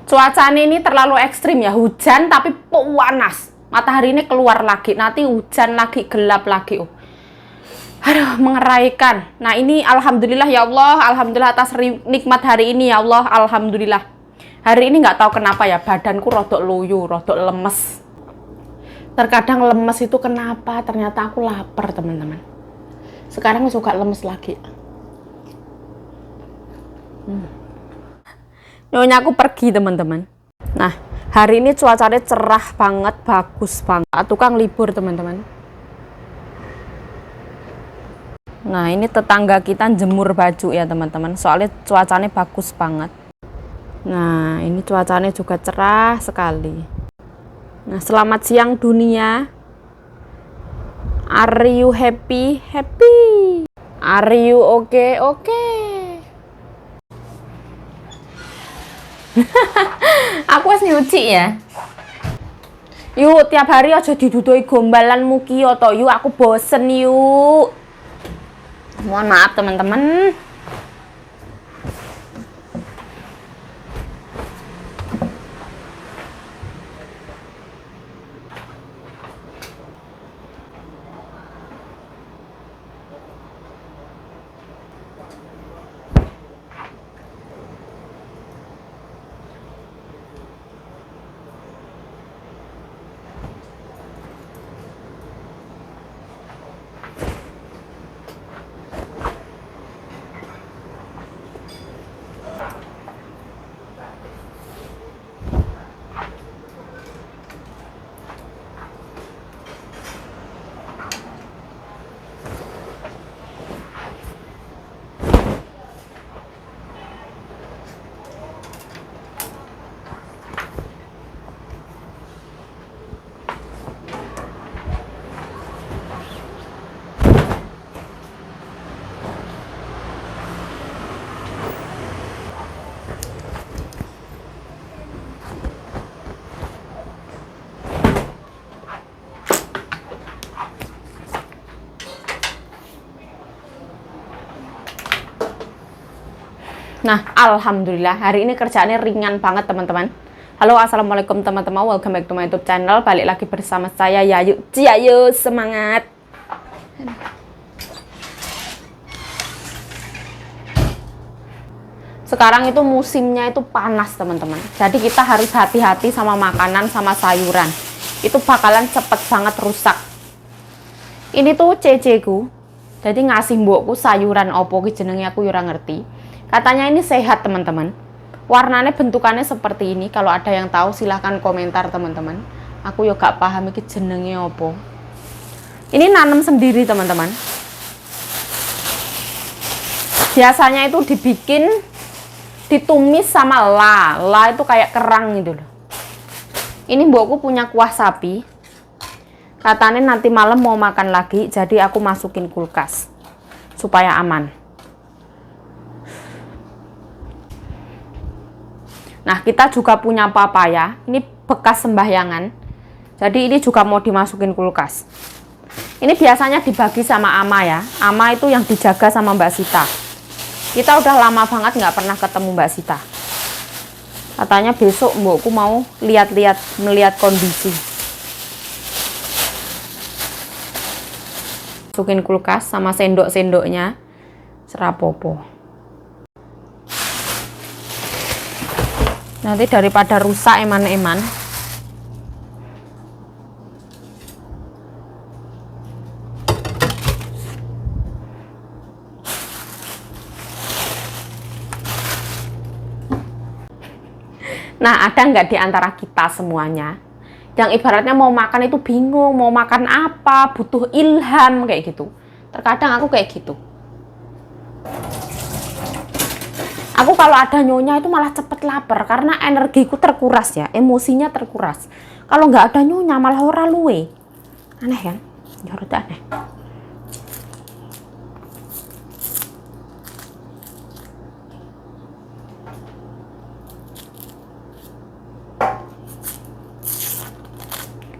Cuacanya ini terlalu ekstrim ya, hujan tapi panas. Matahari ini keluar lagi, nanti hujan lagi, gelap lagi. Aduh, mengeraikan. Nah ini alhamdulillah ya Allah, alhamdulillah atas nikmat hari ini ya Allah, alhamdulillah. Hari ini nggak tahu kenapa ya, badanku rodok loyo, rodok lemes. Terkadang lemes itu kenapa? Ternyata aku lapar teman-teman. Sekarang suka lemes lagi. Nyonya aku pergi teman-teman. Nah hari ini cuacanya cerah banget, bagus banget. Tukang libur teman-teman. Nah ini tetangga kita jemur baju ya teman-teman, soalnya cuacanya bagus banget. Nah ini cuacanya juga cerah sekali. Nah selamat siang dunia. Are you happy? Happy. Are you okay? Okay. Aku harus nyuci ya. Yuk tiap hari aja didudui gombalan muki to. Yuk aku bosen yuk. Mohon maaf teman-teman. Nah, alhamdulillah hari ini kerjaannya ringan banget teman-teman. Halo, assalamualaikum teman-teman, welcome back to my YouTube channel. Balik lagi bersama saya Yayu. Ciayu, semangat. Sekarang itu musimnya itu panas teman-teman. Jadi kita harus hati-hati sama makanan sama sayuran. Itu bakalan cepet banget rusak. Ini tuh ceceku. Jadi ngasih mbokku sayuran opo ki jenenge aku ora ngerti. Katanya ini sehat teman-teman. Warnanya bentukannya seperti ini. Kalau ada yang tahu silahkan komentar teman-teman. Aku yo gak paham iki jenenge opo. Ini nanam sendiri teman-teman. Biasanya itu dibikin ditumis sama la itu kayak kerang gitu loh. Ini mbokku punya kuah sapi. Katanya nanti malam mau makan lagi, jadi aku masukin kulkas supaya aman. Nah kita juga punya papaya, ini bekas sembahyangan, jadi ini juga mau dimasukin kulkas. Ini biasanya dibagi sama Ama ya, Ama itu yang dijaga sama Mbak Sita. Kita udah lama banget nggak pernah ketemu Mbak Sita. Katanya besok mbokku mau melihat kondisi. Masukin kulkas sama sendok-sendoknya, serapopo. Nanti daripada rusak eman-eman. Nah, ada nggak di antara kita semuanya yang ibaratnya mau makan itu bingung, mau makan apa, butuh ilham kayak gitu. Terkadang aku kayak gitu. Aku kalau ada nyonya itu malah cepet lapar karena energiku terkuras ya, emosinya terkuras. Kalau nggak ada nyonya malah ora luwe. Aneh kan? Ya rada aneh.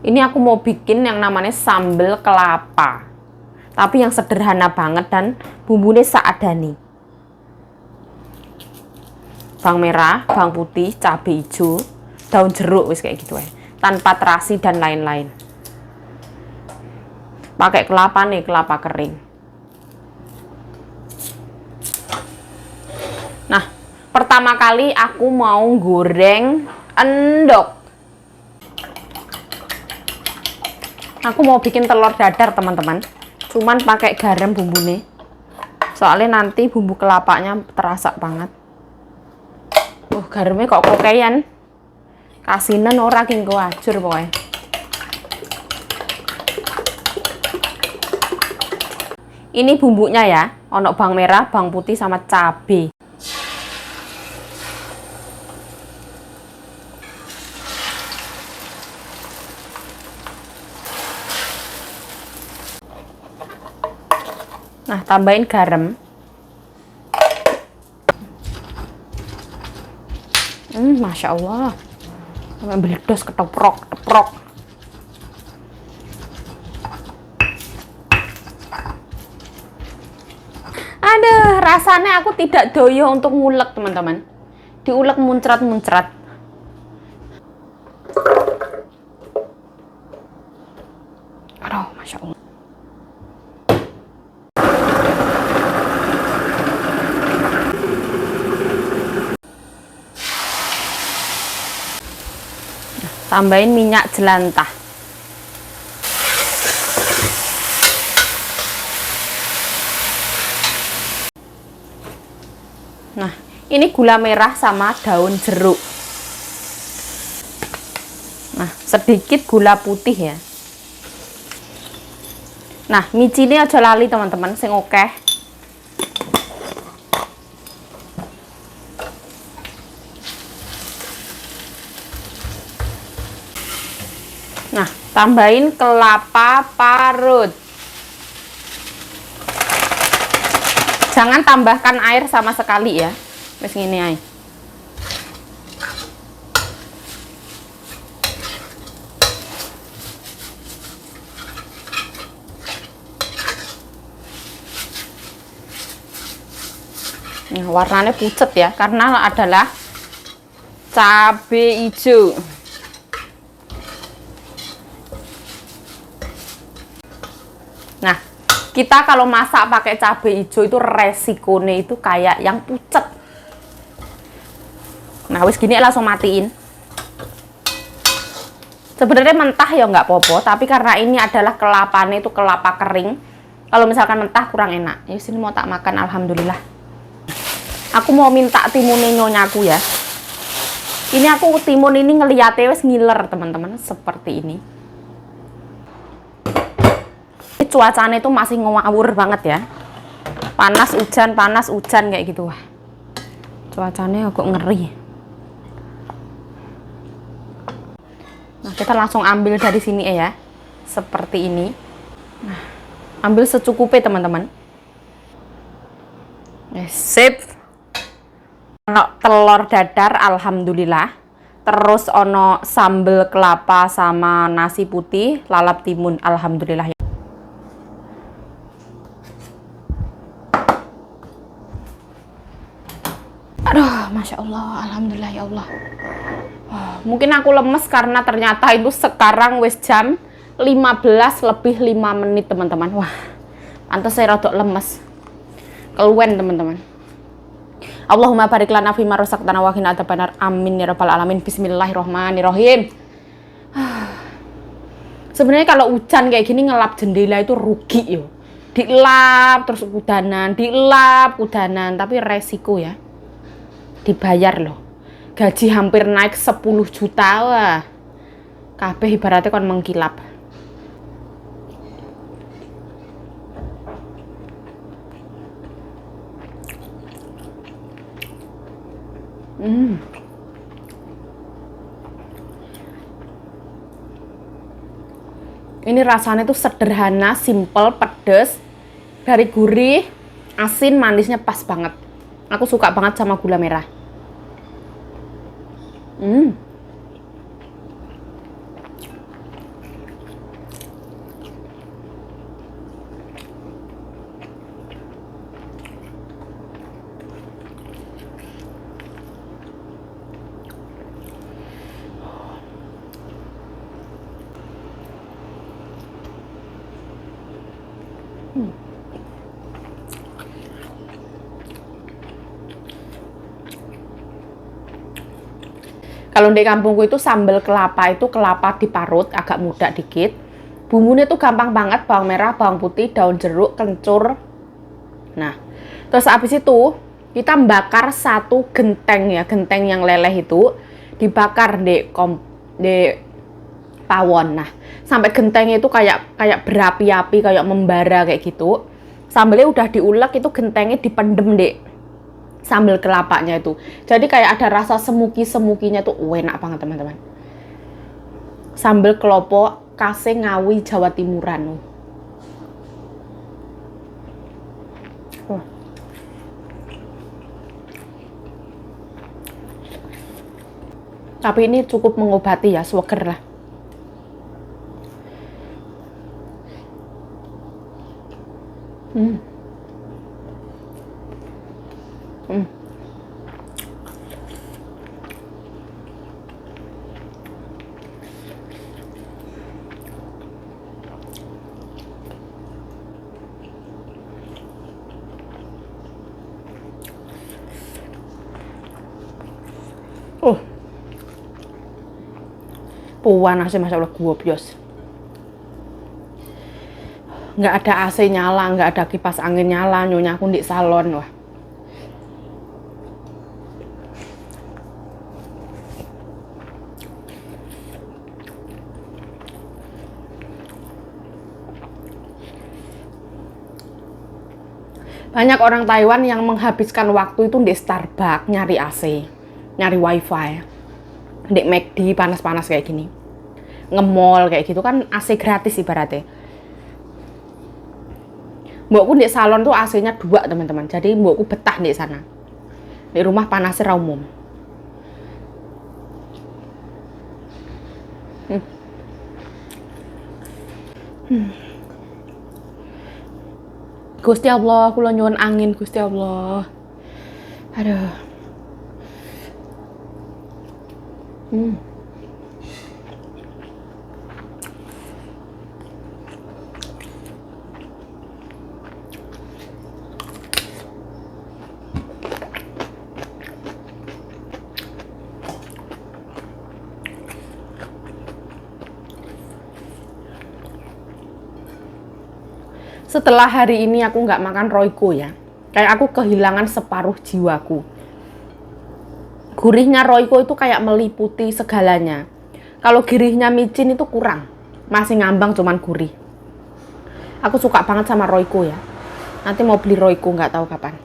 Ini aku mau bikin yang namanya sambal kelapa. Tapi yang sederhana banget dan bumbunya seadanya. bawang merah, bawang putih, cabai hijau, daun jeruk, wis kayak gitu ya. Tanpa terasi dan lain-lain. Pakai kelapa nih, kelapa kering. Nah, pertama kali aku mau goreng endok. Aku mau bikin telur dadar, teman-teman. Cuman pakai garam bumbunya. Soalnya nanti bumbu kelapanya terasa banget. Garamnya kok kokean. Kasinan ora kengko ajur pokoknya. Ini bumbunya ya. Ono bawang merah, bawang putih sama cabai. Nah, tambahin garam. Masya Allah. Sampai beledos ketoprok, teprok. Aduh, rasanya aku tidak doyo untuk ngulek, teman-teman. Diulek muncrat-muncrat. Aduh, Masya Allah. Tambahin minyak jelantah. Nah, ini gula merah sama daun jeruk. Nah, sedikit gula putih ya. Nah, micine aja lali teman-teman, sing akeh. Nah, tambahin kelapa parut. Jangan tambahkan air sama sekali ya. Wes ngene ae. Nah, warnanya pucet ya, karena adalah cabai hijau. Nah, kita kalau masak pakai cabai hijau itu resikonya itu kayak yang pucet. Nah, wis gini langsung matiin. Sebenarnya mentah ya nggak popo, tapi karena ini adalah kelapanya itu kelapa kering. Kalau misalkan mentah kurang enak. Ya sini mau tak makan, alhamdulillah. Aku mau minta timunnya nyonyaku ya. Ini aku timun ini ngeliatnya wis ngiler teman-teman, seperti ini. Cuacanya itu masih ngawur banget ya, panas hujan kayak gitu. Wah, cuacanya agak ngeri. Nah, kita langsung ambil dari sini ya, seperti ini. Nah, ambil secukupnya teman-teman. Sip. Ono telur dadar, alhamdulillah. Terus ono sambal kelapa sama nasi putih, lalap timun, alhamdulillah ya. Aduh, Masya Allah, alhamdulillah ya Allah. Mungkin aku lemes karena ternyata itu sekarang wis jam 15 lebih 5 menit teman-teman. Wah, pantes saya rodok lemes. Keluwen teman-teman. Allahumma barik lana fima razaqtana wa qina adzabannar. Amin ya rabbal alamin. Bismillahirrahmanirrahim. Sebenarnya kalau hujan kayak gini ngelap jendela itu rugi yo. Dilap terus kudanan, tapi resiko ya. Dibayar loh. Gaji hampir naik 10 juta wah. Kabeh ibaratnya kon mengkilap. Ini rasanya tuh sederhana, simple, pedes, dari gurih, asin, manisnya pas banget. Aku suka banget sama gula merah. Kalau di kampungku itu sambal kelapa itu kelapa diparut agak muda dikit. Bumbunya tuh gampang banget, bawang merah, bawang putih, daun jeruk, kencur. Nah, terus habis itu kita bakar satu genteng ya, genteng yang leleh itu dibakar di pawon. Nah, sampai gentengnya itu kayak berapi-api, kayak membara kayak gitu. Sambalnya udah diulek, itu gentengnya dipendem deh sambal kelapanya itu. Jadi kayak ada rasa semuki-semukinya tuh enak banget teman-teman. Sambal kelopo khas Ngawi Jawa Timuran. Tapi ini cukup mengobati ya, seger lah. Puan sih masya Allah gua bios. Nggak ada AC nyala, nggak ada kipas angin nyala, nyonya aku di salon wah. Banyak orang Taiwan yang menghabiskan waktu itu di Starbucks nyari AC, nyari wifi, di McD panas-panas kayak gini, nge-mall kayak gitu kan AC gratis ibaratnya. Mbokku di salon tuh AC-nya 2 teman-teman, jadi mbokku betah di sana. Di rumah panasnya umum. Gusti Allah, kula nyuwun angin Gusti Allah. Aduh. Setelah hari ini aku nggak makan Royco ya, kayak aku kehilangan separuh jiwaku. Gurihnya Royco itu kayak meliputi segalanya. Kalau gurihnya micin itu kurang, masih ngambang cuman gurih. Aku suka banget sama Royco ya. Nanti mau beli Royco nggak tahu kapan.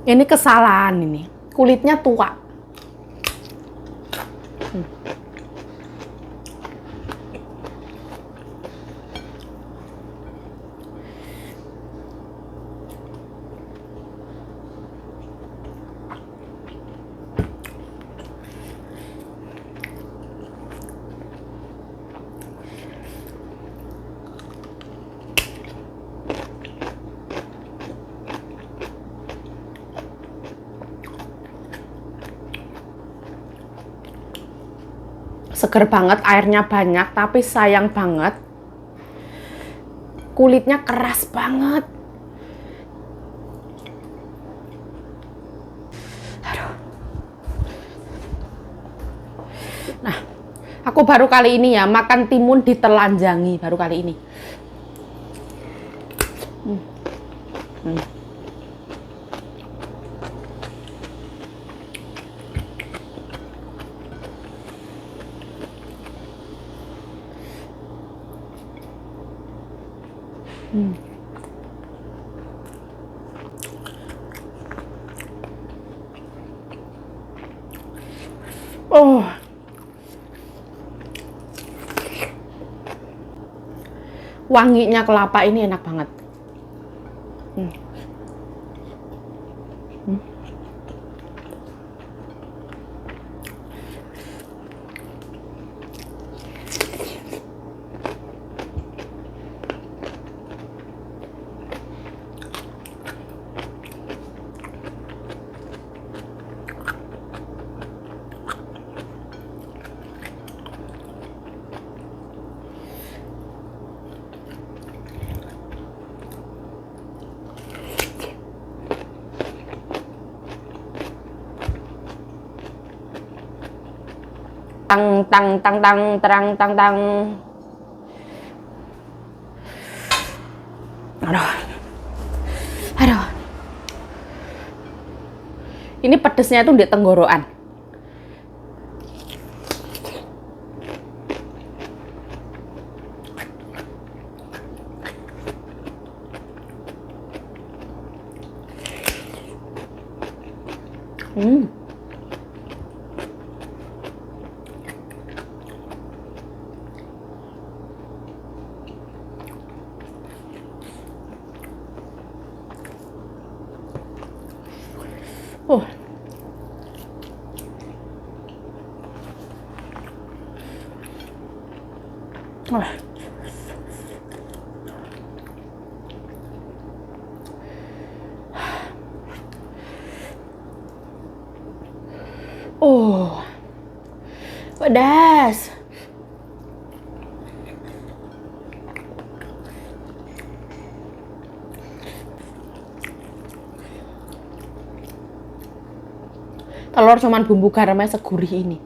Ini kesalahan ini. Kulitnya tua. Seger banget, airnya banyak, tapi sayang banget kulitnya keras banget. Aduh. Nah, aku baru kali ini ya makan timun ditelanjangi, baru kali ini. Oh, wanginya kelapa ini enak banget. tang tang tang tang terang tang tang. Aduh. Aduh. Ini pedesnya itu di tenggorokan. Oh. Oh, pedas. Telur cuman bumbu garamnya segurih ini.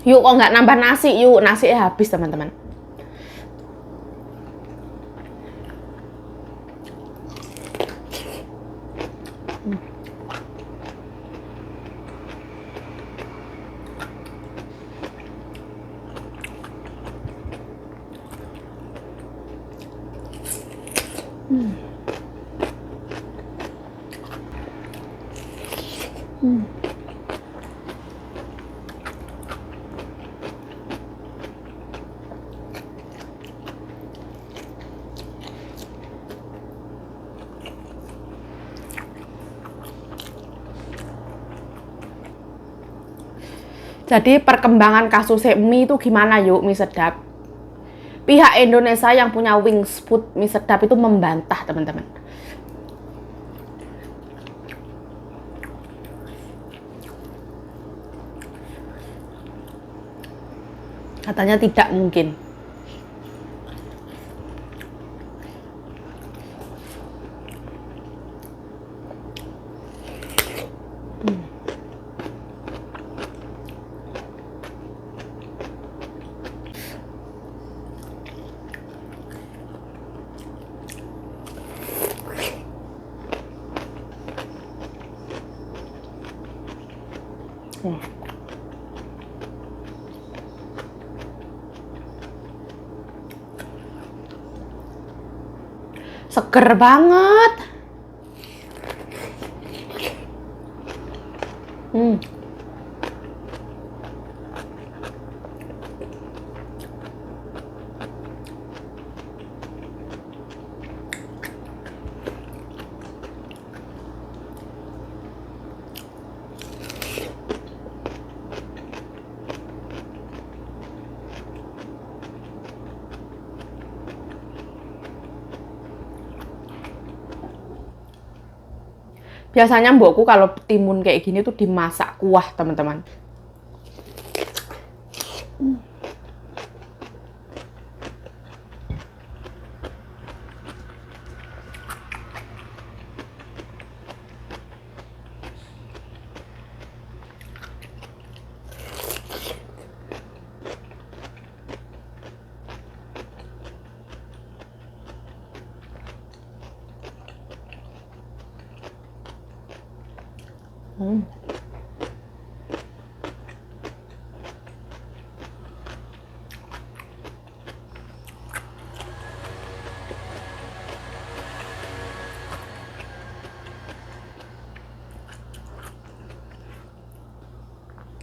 Yuk, kok nggak nambah nasi? Yuk, nasi habis teman-teman. Jadi perkembangan kasus mie itu gimana yuk, mie sedap? Pihak Indonesia yang punya Wings Food mie sedap itu membantah teman-teman. Katanya tidak mungkin. Seger banget. Biasanya mbokku kalau timun kayak gini tuh dimasak kuah, teman-teman.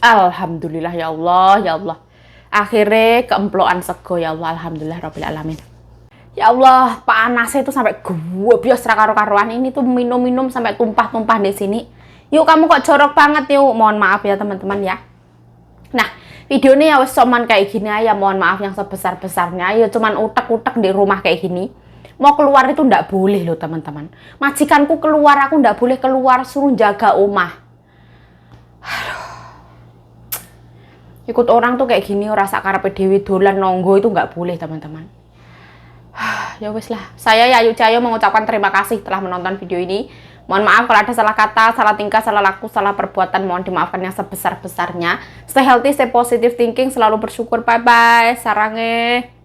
Alhamdulillah ya Allah, ya Allah. Akhirnya keemploan sego ya Allah, alhamdulillah rabbil alamin. Ya Allah, panasnya itu sampai gue bias karo-karuan ini tuh minum-minum sampai tumpah-tumpah di sini. Yuk kamu kok jorok banget yuk. Mohon maaf ya teman-teman ya. Nah, video ini ya wes cuman kayak gini aja. Mohon maaf yang sebesar-besarnya. Ya cuman utek-utek di rumah kayak gini. Mau keluar itu ndak boleh loh teman-teman. Majikanku keluar, aku ndak boleh keluar, suruh jaga omah. Ikut orang tuh kayak gini, rasa karepe dewi dolan nonggo itu nggak boleh teman-teman. Ya wes lah, saya Yayu Cahyo mengucapkan terima kasih telah menonton video ini. Mohon maaf kalau ada salah kata, salah tingkah, salah laku, salah perbuatan. Mohon dimaafkan yang sebesar-besarnya. Stay healthy, stay positive thinking, selalu bersyukur. Bye-bye, sarange.